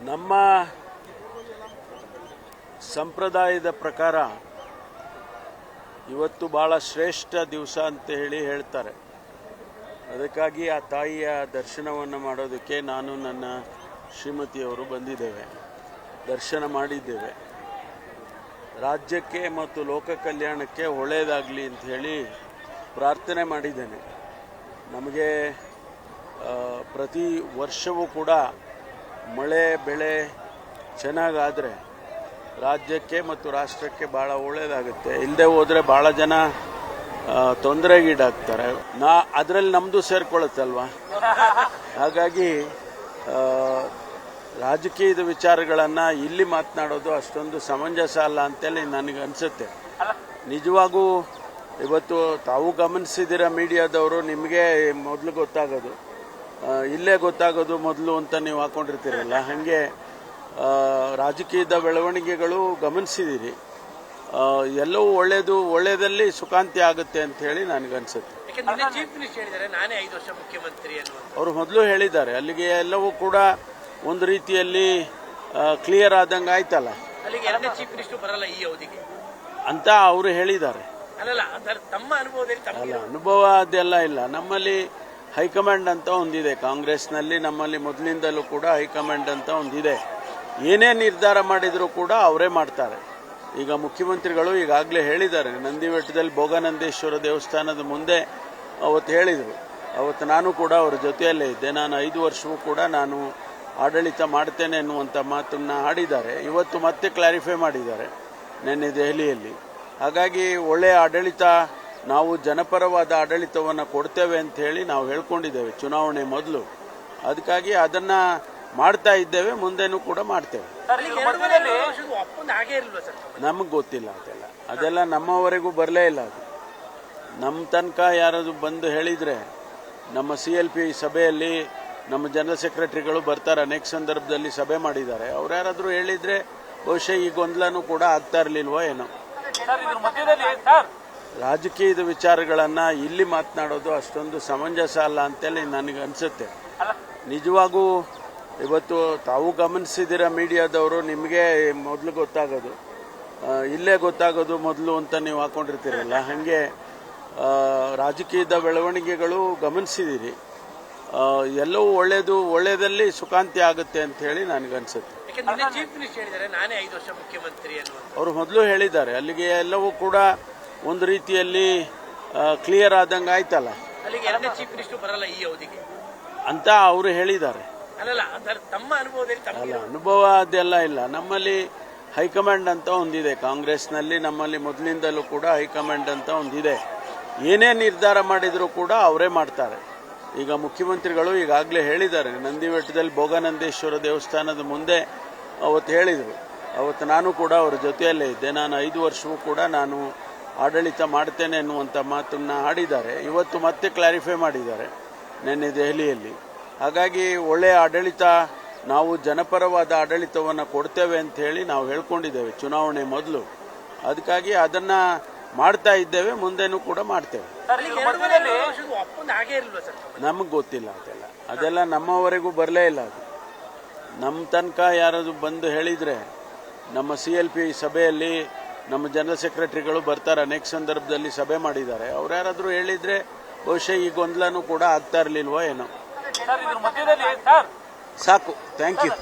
ನಮ್ಮ ಸಂಪ್ರದಾಯದ ಪ್ರಕಾರ ಇವತ್ತು ಬಹಳ ಶ್ರೇಷ್ಠ ದಿವಸ ಅಂತ ಹೇಳ್ತಾರೆ. ಅದಕ್ಕಾಗಿ ಆ ತಾಯಿಯ ದರ್ಶನವನ್ನು ಮಾಡೋದಕ್ಕೆ ನಾನು ನನ್ನ ಶ್ರೀಮತಿಯವರು ಬಂದಿದ್ದೇವೆ, ದರ್ಶನ ಮಾಡಿದ್ದೇವೆ. ರಾಜ್ಯಕ್ಕೆ ಮತ್ತು ಲೋಕ ಕಲ್ಯಾಣಕ್ಕೆ ಒಳ್ಳೆಯದಾಗಲಿ ಅಂತ ಹೇಳಿ ಪ್ರಾರ್ಥನೆ ಮಾಡಿದ್ದೇನೆ. ನಮಗೆ ಪ್ರತಿ ವರ್ಷವೂ ಕೂಡ ಮಳೆ ಬೆಳೆ ಚೆನ್ನಾಗಾದರೆ ರಾಜ್ಯಕ್ಕೆ ಮತ್ತು ರಾಷ್ಟ್ರಕ್ಕೆ ಭಾಳ ಒಳ್ಳೆಯದಾಗುತ್ತೆ. ಇಲ್ಲದೆ ಹೋದರೆ ಭಾಳ ಜನ ತೊಂದರೆಗೀಡಾಗ್ತಾರೆ. ಅದರಲ್ಲಿ ನಮ್ಮದು ಸೇರ್ಕೊಳ್ಳುತ್ತಲ್ವ. ಹಾಗಾಗಿ ರಾಜಕೀಯದ ವಿಚಾರಗಳನ್ನು ಇಲ್ಲಿ ಮಾತನಾಡೋದು ಅಷ್ಟೊಂದು ಸಮಂಜಸ ಅಲ್ಲ ಅಂತೇಳಿ ನನಗೆ ಅನಿಸುತ್ತೆ. ನಿಜವಾಗೂ ಇವತ್ತು ತಾವು ಗಮನಿಸಿದಿರ ಮೀಡಿಯಾದವರು, ನಿಮಗೆ ಮೊದಲು ಗೊತ್ತಾಗೋದು, ಇಲ್ಲೇ ಗೊತ್ತಾಗೋದು ಮೊದಲು ಅಂತ ನೀವು ಹಾಕೊಂಡಿರ್ತೀರಲ್ಲ, ಹಾಗೆ ರಾಜಕೀಯದ ಬೆಳವಣಿಗೆಗಳು ಗಮನಿಸಿದಿರಿ. ಎಲ್ಲವೂ ಒಳ್ಳೆಯದಲ್ಲಿ ಸುಖಾಂತಿ ಆಗುತ್ತೆ ಅಂತ ಹೇಳಿ ನನಗನ್ಸುತ್ತೆ. ಅವರು ಮೊದಲು ಹೇಳಿದ್ದಾರೆ, ಅಲ್ಲಿಗೆ ಎಲ್ಲವೂ ಕೂಡ ಒಂದು ರೀತಿಯಲ್ಲಿ ಕ್ಲಿಯರ್ ಆದಂಗೆ ಆಯ್ತಲ್ಲ ಅಂತ ಅವರು ಹೇಳಿದ್ದಾರೆ. ಅನುಭವ ಅದೆಲ್ಲ ಇಲ್ಲ. ನಮ್ಮಲ್ಲಿ ಹೈಕಮಾಂಡ್ ಅಂತ ಒಂದಿದೆ, ಕಾಂಗ್ರೆಸ್ನಲ್ಲಿ ನಮ್ಮಲ್ಲಿ ಮೊದಲಿಂದಲೂ ಕೂಡ ಹೈಕಮಾಂಡ್ ಅಂತ ಒಂದಿದೆ. ಏನೇ ನಿರ್ಧಾರ ಮಾಡಿದರೂ ಕೂಡ ಅವರೇ ಮಾಡ್ತಾರೆ. ಈಗ ಮುಖ್ಯಮಂತ್ರಿಗಳು ಈಗಾಗಲೇ ಹೇಳಿದ್ದಾರೆ, ನಂದಿಬೆಟ್ಟದಲ್ಲಿ ಭೋಗನಂದೇಶ್ವರ ದೇವಸ್ಥಾನದ ಮುಂದೆ ಅವತ್ತು ಹೇಳಿದರು. ಅವತ್ತು ನಾನು ಕೂಡ ಅವರ ಜೊತೆಯಲ್ಲೇ ಇದ್ದೆ. ನಾನು 5 ವರ್ಷವೂ ಕೂಡ ನಾನು ಆಡಳಿತ ಮಾಡ್ತೇನೆ ಎನ್ನುವಂಥ ಮಾತನ್ನು ಆಡಿದ್ದಾರೆ. ಇವತ್ತು ಮತ್ತೆ ಕ್ಲಾರಿಫೈ ಮಾಡಿದ್ದಾರೆ ನಿನ್ನೆ ದೆಹಲಿಯಲ್ಲಿ. ಹಾಗಾಗಿ ಒಳ್ಳೆಯ ಆಡಳಿತ, ನಾವು ಜನಪರವಾದ ಆಡಳಿತವನ್ನು ಕೊಡ್ತೇವೆ ಅಂತ ಹೇಳಿ ನಾವು ಹೇಳ್ಕೊಂಡಿದ್ದೇವೆ ಚುನಾವಣೆ ಮೊದಲು. ಅದಕ್ಕಾಗಿ ಅದನ್ನು ಮಾಡ್ತಾ ಇದ್ದೇವೆ, ಮುಂದೆನೂ ಕೂಡ ಮಾಡ್ತೇವೆ. ನಮಗೆ ಗೊತ್ತಿಲ್ಲ ಅದೆಲ್ಲ ನಮ್ಮವರೆಗೂ ಬರಲೇ ಇಲ್ಲ. ಅದು ನಮ್ಮ ತನಕ ಯಾರಾದ್ರು ಬಂದು ಹೇಳಿದರೆ, ನಮ್ಮ CLP ಸಭೆಯಲ್ಲಿ ನಮ್ಮ ಜನರಲ್ ಸೆಕ್ರೆಟರಿಗಳು ಬರ್ತಾರೆ, ಅನೇಕ ಸಂದರ್ಭದಲ್ಲಿ ಸಭೆ ಮಾಡಿದ್ದಾರೆ. ಅವ್ರು ಯಾರಾದರೂ ಹೇಳಿದರೆ ಬಹುಶಃ ಈ ಗೊಂದಲನೂ ಕೂಡ ಆಗ್ತಾ ಇರಲಿಲ್ವೋ ಏನೋ. ರಾಜಕೀಯದ ವಿಚಾರಗಳನ್ನು ಇಲ್ಲಿ ಮಾತನಾಡೋದು ಅಷ್ಟೊಂದು ಸಮಂಜಸ ಅಲ್ಲ ಅಂತೇಳಿ ನನಗೆ ಅನಿಸುತ್ತೆ. ನಿಜವಾಗೂ ಇವತ್ತು ತಾವು ಗಮನಿಸಿದಿರ ಮೀಡಿಯಾದವರು, ನಿಮಗೆ ಮೊದಲು ಗೊತ್ತಾಗೋದು, ಇಲ್ಲೇ ಗೊತ್ತಾಗೋದು ಮೊದಲು ಅಂತ ನೀವು ಹಾಕೊಂಡಿರ್ತೀರಲ್ಲ, ಹಾಗೆ ರಾಜಕೀಯದ ಬೆಳವಣಿಗೆಗಳು ಗಮನಿಸಿದಿರಿ. ಎಲ್ಲವೂ ಒಳ್ಳೆಯದಲ್ಲಿ ಸುಖಾಂತಿ ಆಗುತ್ತೆ ಅಂತ ಹೇಳಿ ನನಗನ್ಸುತ್ತೆ. ಅವರು ಮೊದಲು ಹೇಳಿದ್ದಾರೆ, ಅಲ್ಲಿಗೆ ಎಲ್ಲವೂ ಕೂಡ ಒಂದು ರೀತಿಯಲ್ಲಿ ಕ್ಲಿಯರ್ ಆದಂಗೆ ಆಯ್ತಲ್ಲ ಅಂತ ಅವರು ಹೇಳಿದ್ದಾರೆ. ಅನುಭವ ಅದೆಲ್ಲ ಇಲ್ಲ. ನಮ್ಮಲ್ಲಿ ಹೈಕಮಾಂಡ್ ಅಂತ ಒಂದಿದೆ, ಕಾಂಗ್ರೆಸ್ನಲ್ಲಿ ನಮ್ಮಲ್ಲಿ ಮೊದಲಿಂದಲೂ ಕೂಡ ಹೈಕಮಾಂಡ್ ಅಂತ ಒಂದಿದೆ. ಏನೇ ನಿರ್ಧಾರ ಮಾಡಿದರೂ ಕೂಡ ಅವರೇ ಮಾಡ್ತಾರೆ. ಈಗ ಮುಖ್ಯಮಂತ್ರಿಗಳು ಈಗಾಗಲೇ ಹೇಳಿದ್ದಾರೆ, ನಂದಿಬೆಟ್ಟದಲ್ಲಿ ಭೋಗನಂದೇಶ್ವರ ದೇವಸ್ಥಾನದ ಮುಂದೆ ಅವತ್ತು ಹೇಳಿದರು. ಅವತ್ತು ನಾನು ಕೂಡ ಅವರ ಜೊತೆಯಲ್ಲೇ ಇದ್ದೆ. ನಾನು 5 ವರ್ಷವೂ ಕೂಡ ನಾನು ಆಡಳಿತ ಮಾಡ್ತೇನೆ ಎನ್ನುವಂಥ ಮಾತನ್ನು ಆಡಿದ್ದಾರೆ. ಇವತ್ತು ಮತ್ತೆ ಕ್ಲಾರಿಫೈ ಮಾಡಿದ್ದಾರೆ ನಿನ್ನೆ ದೆಹಲಿಯಲ್ಲಿ. ಹಾಗಾಗಿ ಒಳ್ಳೆಯ ಆಡಳಿತ, ನಾವು ಜನಪರವಾದ ಆಡಳಿತವನ್ನು ಕೊಡ್ತೇವೆ ಅಂತ ಹೇಳಿ ನಾವು ಹೇಳ್ಕೊಂಡಿದ್ದೇವೆ ಚುನಾವಣೆ ಮೊದಲು. ಅದಕ್ಕಾಗಿ ಅದನ್ನು ಮಾಡ್ತಾ ಇದ್ದೇವೆ, ಮುಂದೆನೂ ಕೂಡ ಮಾಡ್ತೇವೆ. ನಮಗೆ ಗೊತ್ತಿಲ್ಲ ಅದೆಲ್ಲ ನಮ್ಮವರೆಗೂ ಬರಲೇ ಇಲ್ಲ. ಅದು ನಮ್ಮ ತನಕ ಯಾರಾದರೂ ಬಂದು ಹೇಳಿದರೆ, ನಮ್ಮ CLP ಸಭೆಯಲ್ಲಿ ನಮ್ಮ ಜನರಲ್ ಸೆಕ್ರೆಟರಿಗಳು ಬರ್ತಾರೆ, ಅನೇಕ ಸಂದರ್ಭದಲ್ಲಿ ಸಭೆ ಮಾಡಿದ್ದಾರೆ. ಅವ್ರು ಯಾರಾದರೂ ಹೇಳಿದರೆ ಬಹುಶಃ ಈ ಗೊಂದಲನೂ ಕೂಡ ಆಗ್ತಾ ಇರಲಿಲ್ವೋ ಏನೋ. ಸಾಕು, ಥ್ಯಾಂಕ್ ಯು.